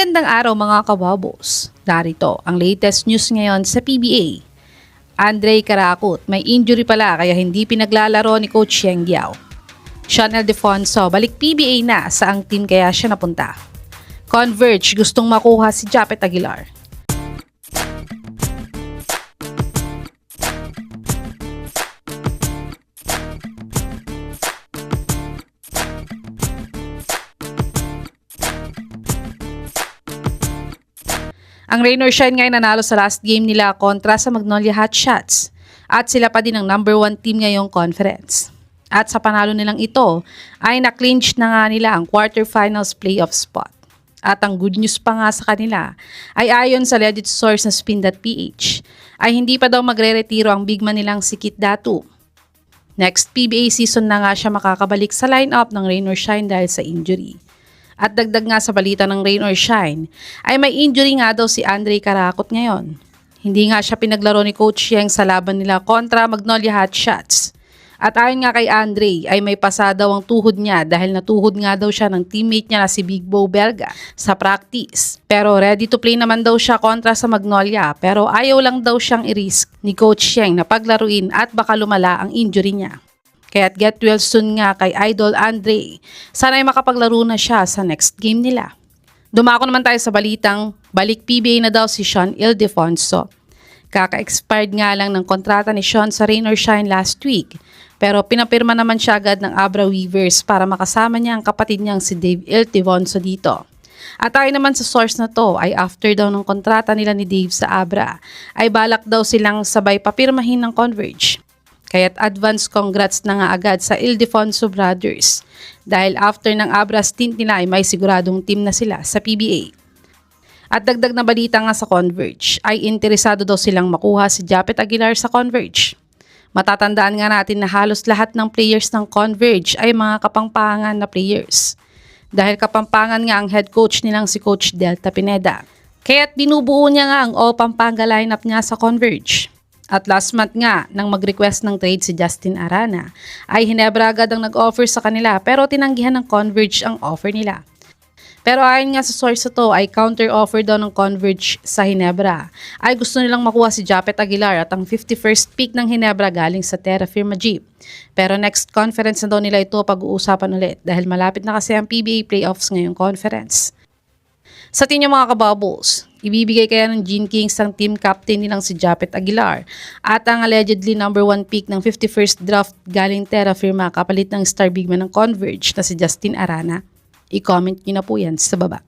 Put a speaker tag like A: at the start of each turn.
A: Magandang araw mga kababos. Narito ang latest news ngayon sa PBA. Andre Caracut may injury pala kaya hindi pinaglalaro ni Coach Yeng Guiao. Sean Ildefonso balik PBA na, saang team kaya siya napunta? Converge gustong makuha si Japet Aguilar. Ang Rain or Shine ngayon nanalo sa last game nila kontra sa Magnolia Hotshots at sila pa din ang number 1 team ngayong conference. At sa panalo nilang ito ay na-clinch na nga nila ang quarterfinals playoff spot. At ang good news pa nga sa kanila ay ayon sa legit source na spin.ph ay hindi pa daw magre-retiro ang big man nilang si Kit Datu. Next PBA season na nga siya makakabalik sa lineup ng Rain or Shine dahil sa injury. At dagdag nga sa balita ng Rain or Shine, ay may injury nga daw si Andre Caracut ngayon. Hindi nga siya pinaglaro ni Coach Yeng sa laban nila kontra Magnolia Hotshots. At ayon nga kay Andre, ay may pasa daw ang tuhod niya dahil natuhod nga daw siya ng teammate niya na si Big Bo Belga sa practice. Pero ready to play naman daw siya kontra sa Magnolia, pero ayaw lang daw siyang i-risk ni Coach Yeng na paglaruin at baka lumala ang injury niya. Kaya't get well soon nga kay Idol Andre. Sana'y makapaglaro na siya sa next game nila. Dumako naman tayo sa balitang balik PBA na daw si Sean Ildefonso. Kaka-expired nga lang ng kontrata ni Sean sa Rain or Shine last week. Pero pinapirma naman siya agad ng Abra Weavers para makasama niya ang kapatid niyang si Dave Ildefonso dito. At tayo naman sa source na to ay after daw ng kontrata nila ni Dave sa Abra ay balak daw silang sabay papirmahin ng Converge. Kaya't advance congrats na nga agad sa Ildefonso Brothers dahil after ng Abra stint nila ay may siguradong team na sila sa PBA. At dagdag na balita nga sa Converge ay interesado daw silang makuha si Japet Aguilar sa Converge. Matatandaan nga natin na halos lahat ng players ng Converge ay mga kapampangan na players. Dahil kapampangan nga ang head coach nilang si Coach Delta Pineda. Kaya't binubuo niya nga ang all Pampanga lineup niya sa Converge. At last month nga, nang mag-request ng trade si Justin Arana, ay Hinebra agad ang nag-offer sa kanila pero tinanggihan ng Converge ang offer nila. Pero ayon nga sa source ito ay counter-offer daw ng Converge sa Hinebra. Ay gusto nilang makuha si Japet Aguilar at ang 51st pick ng Hinebra galing sa Terra Firma Jeep. Pero next conference na daw nila ito pag-uusapan ulit dahil malapit na kasi ang PBA playoffs ngayong conference. Sa tingin mga kabubbles, ibibigay kaya ng Gene Kings ang team captain nilang si Japet Aguilar at ang allegedly number 1 pick ng 51st draft galing Terra Firma kapalit ng star bigman ng Converge na si Justin Arana? I-comment nyo na po yan sa baba.